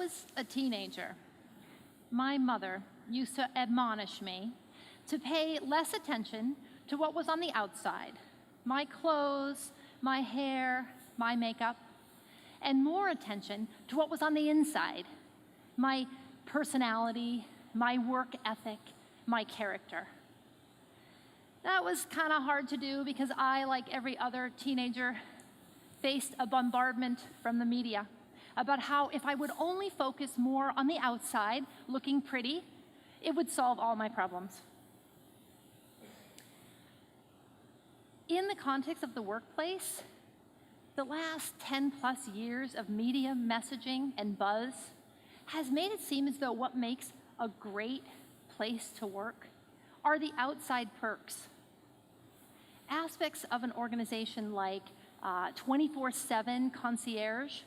was a teenager, my mother used to admonish me to pay less attention to what was on the outside, my clothes, my hair, my makeup, and more attention to what was on the inside, my personality, my work ethic, my character. That was kind of hard to do because I, like every other teenager, faced a bombardment from the media about how if I would only focus more on the outside, looking pretty, it would solve all my problems. In the context of the workplace, the last 10 plus years of media messaging and buzz has made it seem as though what makes a great place to work are the outside perks. Aspects of an organization like 24/7 concierge,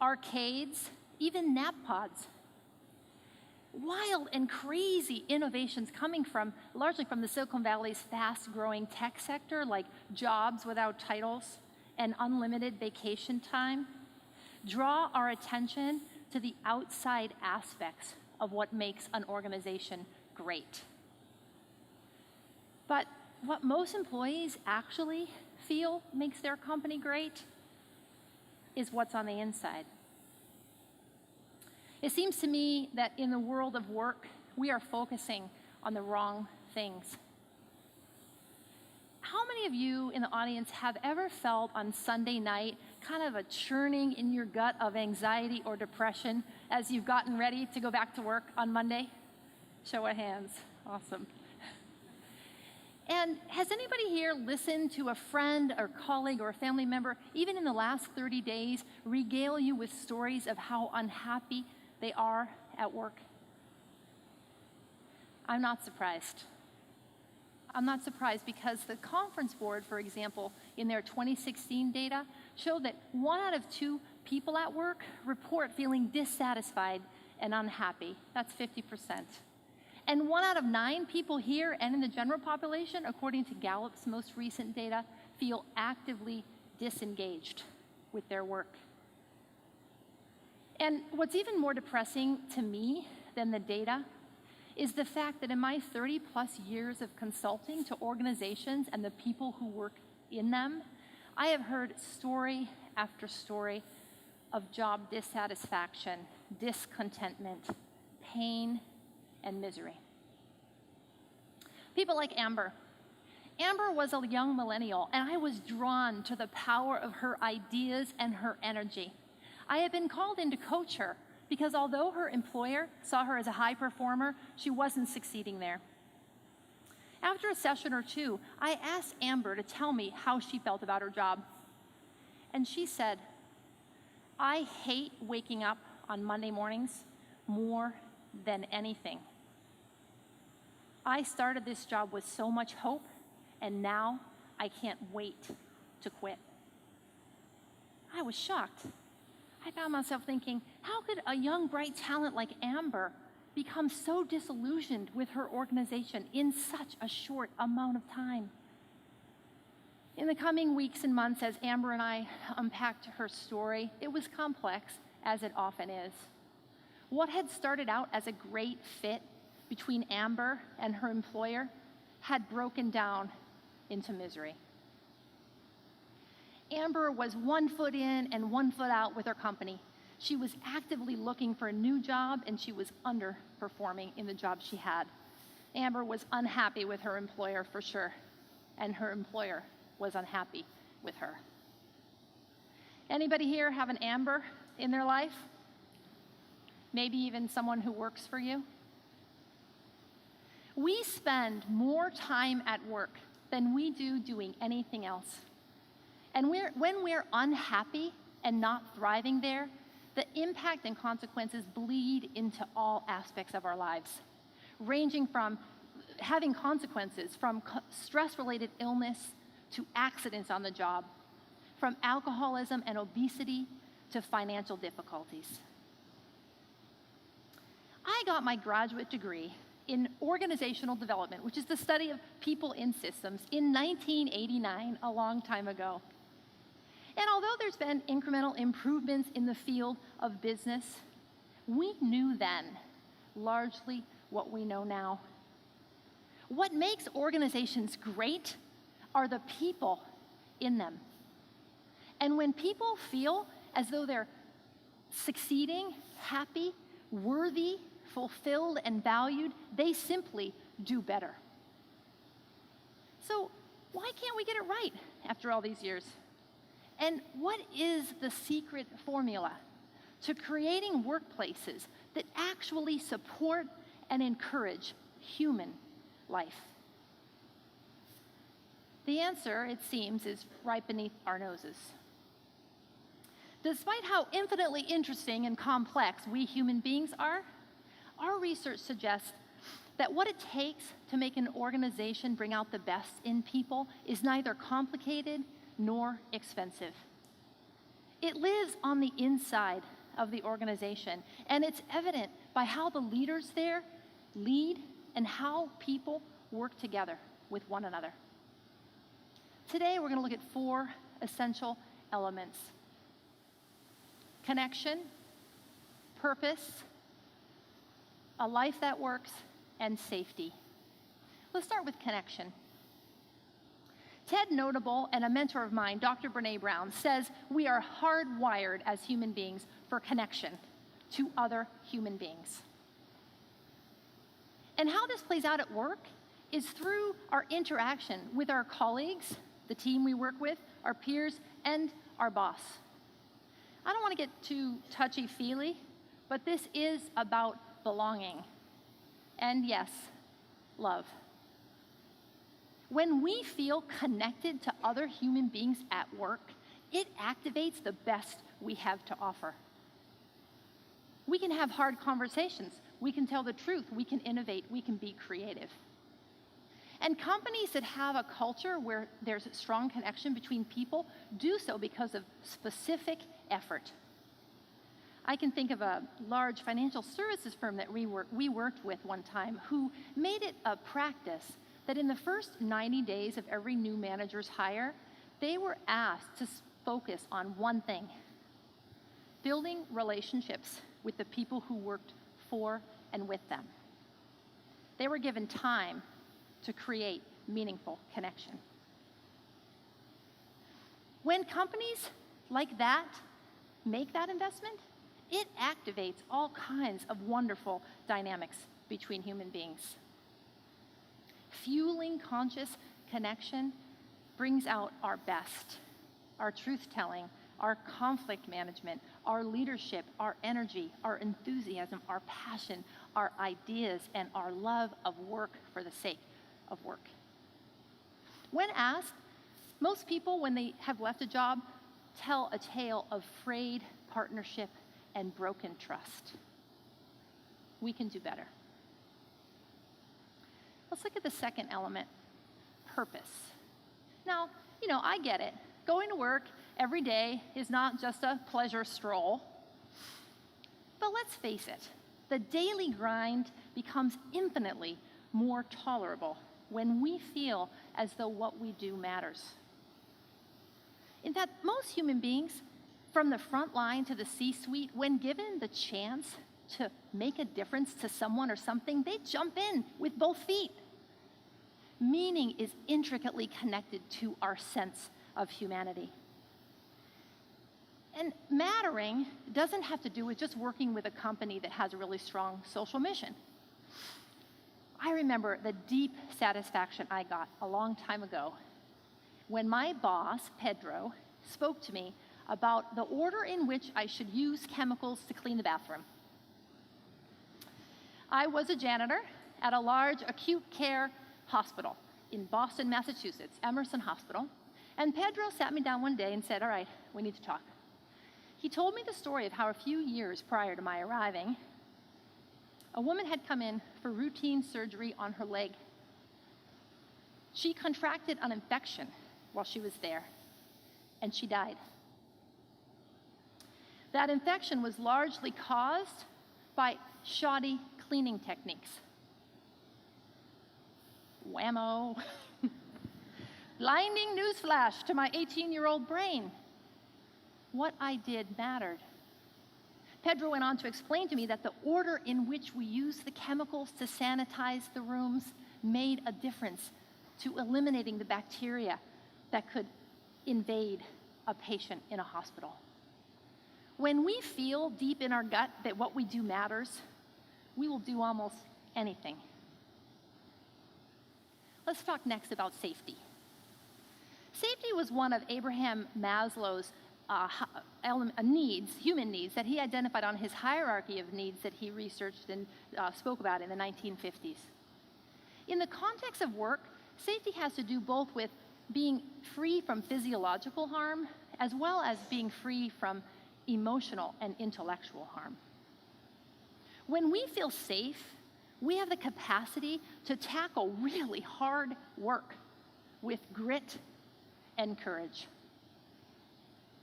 arcades, even nap pods. Wild and crazy innovations coming largely from the Silicon Valley's fast-growing tech sector, like jobs without titles and unlimited vacation time, draw our attention to the outside aspects of what makes an organization great. But what most employees actually feel makes their company great is what's on the inside. It seems to me that in the world of work, we are focusing on the wrong things. How many of you in the audience have ever felt on Sunday night kind of a churning in your gut of anxiety or depression as you've gotten ready to go back to work on Monday? Show of hands. Awesome. And has anybody here listened to a friend or colleague or a family member, even in the last 30 days, regale you with stories of how unhappy they are at work? I'm not surprised. I'm not surprised because the Conference Board, for example, in their 2016 data, showed that 1 out of 2 people at work report feeling dissatisfied and unhappy. That's 50%. And 1 out of 9 people here and in the general population, according to Gallup's most recent data, feel actively disengaged with their work. And what's even more depressing to me than the data is the fact that in my 30 plus years of consulting to organizations and the people who work in them, I have heard story after story of job dissatisfaction, discontentment, pain, and misery. People like Amber. Amber was a young millennial, and I was drawn to the power of her ideas and her energy. I had been called in to coach her because although her employer saw her as a high performer, she wasn't succeeding there. After a session or two, I asked Amber to tell me how she felt about her job. And she said, "I hate waking up on Monday mornings more than anything. I started this job with so much hope, and now I can't wait to quit." I was shocked. I found myself thinking, how could a young, bright talent like Amber become so disillusioned with her organization in such a short amount of time? In the coming weeks and months, as Amber and I unpacked her story, it was complex, as it often is. What had started out as a great fit between Amber and her employer had broken down into misery. Amber was 1 foot in and 1 foot out with her company. She was actively looking for a new job, and she was underperforming in the job she had. Amber was unhappy with her employer for sure, and her employer was unhappy with her. Anybody here have an Amber in their life? Maybe even someone who works for you? We spend more time at work than we do doing anything else. And when we're unhappy and not thriving there, the impact and consequences bleed into all aspects of our lives, ranging from having consequences from stress-related illness to accidents on the job, from alcoholism and obesity to financial difficulties. I got my graduate degree in organizational development, which is the study of people in systems, in 1989, a long time ago. And although there's been incremental improvements in the field of business, We knew then largely what we know now. What makes organizations great are the people in them. And when people feel as though they're succeeding, happy, worthy, fulfilled, and valued, they simply do better. So why can't we get it right after all these years? And what is the secret formula to creating workplaces that actually support and encourage human life? The answer, it seems, is right beneath our noses. Despite how infinitely interesting and complex we human beings are, our research suggests that what it takes to make an organization bring out the best in people is neither complicated nor expensive. It lives on the inside of the organization, and it's evident by how the leaders there lead and how people work together with one another. Today, we're going to look at 4 essential elements: connection, purpose, a life that works, and safety. Let's start with connection. TED notable and a mentor of mine, Dr. Brene Brown, says we are hardwired as human beings for connection to other human beings. And how this plays out at work is through our interaction with our colleagues, the team we work with, our peers, and our boss. I don't want to get too touchy-feely, but this is about belonging. And yes, love. When we feel connected to other human beings at work, it activates the best we have to offer. We can have hard conversations. We can tell the truth. We can innovate. We can be creative. And companies that have a culture where there's a strong connection between people do so because of specific effort. I can think of a large financial services firm that we worked with one time who made it a practice that in the first 90 days of every new manager's hire, they were asked to focus on one thing: building relationships with the people who worked for and with them. They were given time to create meaningful connection. When companies like that make that investment, it activates all kinds of wonderful dynamics between human beings. Fueling conscious connection brings out our best, our truth-telling, our conflict management, our leadership, our energy, our enthusiasm, our passion, our ideas, and our love of work for the sake of work. When asked, most people, when they have left a job, tell a tale of frayed partnership and broken trust. We can do better. Let's look at the second element: purpose. Now, I get it. Going to work every day is not just a pleasure stroll. But let's face it, the daily grind becomes infinitely more tolerable when we feel as though what we do matters. In fact, most human beings, from the front line to the C-suite, when given the chance to make a difference to someone or something, they jump in with both feet. Meaning is intricately connected to our sense of humanity. And mattering doesn't have to do with just working with a company that has a really strong social mission. I remember the deep satisfaction I got a long time ago when my boss, Pedro, spoke to me about the order in which I should use chemicals to clean the bathroom. I was a janitor at a large acute care hospital in Boston, Massachusetts, Emerson Hospital, and Pedro sat me down one day and said, "All right, we need to talk." He told me the story of how a few years prior to my arriving, a woman had come in for routine surgery on her leg. She contracted an infection while she was there, and she died. That infection was largely caused by shoddy cleaning techniques. Whammo. Blinding newsflash to my 18-year-old brain. What I did mattered. Pedro went on to explain to me that the order in which we use the chemicals to sanitize the rooms made a difference to eliminating the bacteria that could invade a patient in a hospital. When we feel deep in our gut that what we do matters, we will do almost anything. Let's talk next about safety. Safety was one of Abraham Maslow's human needs that he identified on his hierarchy of needs that he researched and spoke about in the 1950s. In the context of work, safety has to do both with being free from physiological harm as well as being free from emotional and intellectual harm. When we feel safe, we have the capacity to tackle really hard work with grit and courage.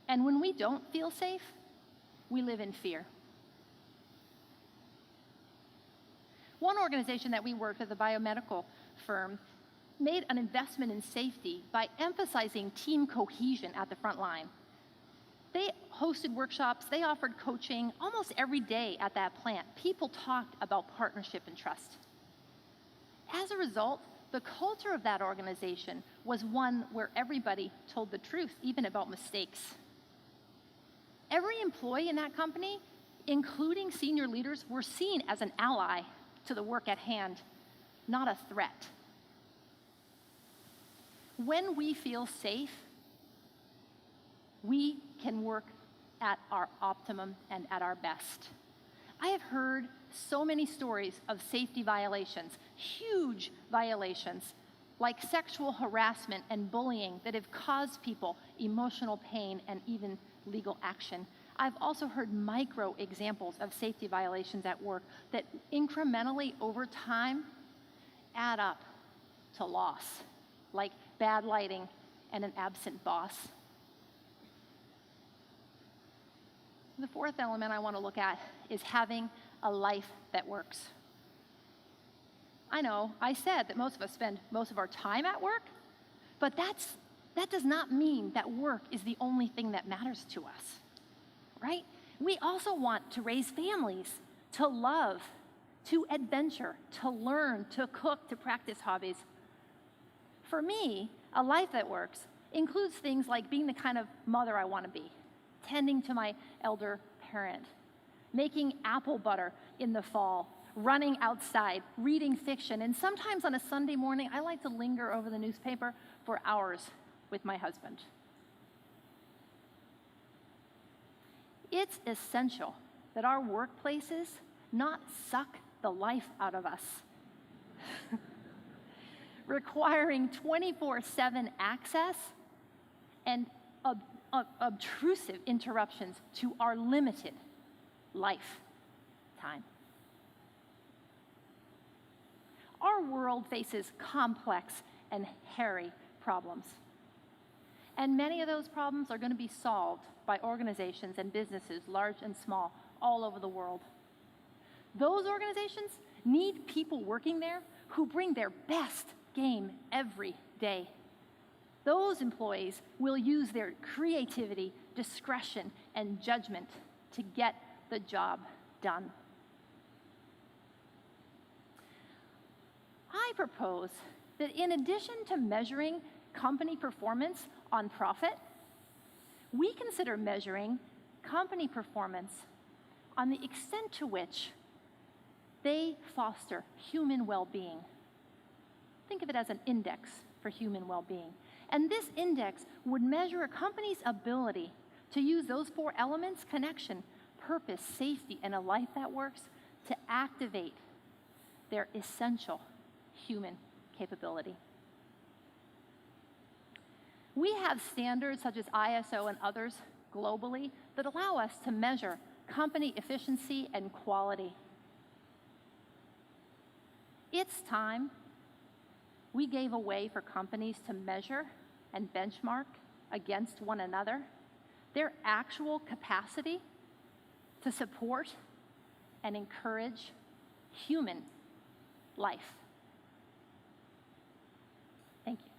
And when we don't feel safe, we live in fear. One organization that we worked with, a biomedical firm, made an investment in safety by emphasizing team cohesion at the front line. They hosted workshops, they offered coaching almost every day at that plant. People talked about partnership and trust. As a result, the culture of that organization was one where everybody told the truth, even about mistakes. Every employee in that company, including senior leaders, were seen as an ally to the work at hand, not a threat. When we feel safe, we can work at our optimum and at our best. I have heard so many stories of safety violations, huge violations, like sexual harassment and bullying that have caused people emotional pain and even legal action. I've also heard micro examples of safety violations at work that incrementally over time add up to loss, like bad lighting and an absent boss. The fourth element I want to look at is having a life that works. I know, I said that most of us spend most of our time at work, but that does not mean that work is the only thing that matters to us, right? We also want to raise families, to love, to adventure, to learn, to cook, to practice hobbies. For me, a life that works includes things like being the kind of mother I want to be, tending to my elder parent, making apple butter in the fall, running outside, reading fiction, and sometimes on a Sunday morning, I like to linger over the newspaper for hours with my husband. It's essential that our workplaces not suck the life out of us, requiring 24/7 access and obtrusive interruptions to our limited lifetime. Our world faces complex and hairy problems. And many of those problems are going to be solved by organizations and businesses, large and small, all over the world. Those organizations need people working there who bring their best game every day. Those employees will use their creativity, discretion, and judgment to get the job done. I propose that in addition to measuring company performance on profit, we consider measuring company performance on the extent to which they foster human well-being. Think of it as an index for human well-being. And this index would measure a company's ability to use those four elements: connection, purpose, safety, and a life that works, to activate their essential human capability. We have standards such as ISO and others globally that allow us to measure company efficiency and quality. It's time we gave a way for companies to measure and benchmark against one another their actual capacity to support and encourage human life. Thank you.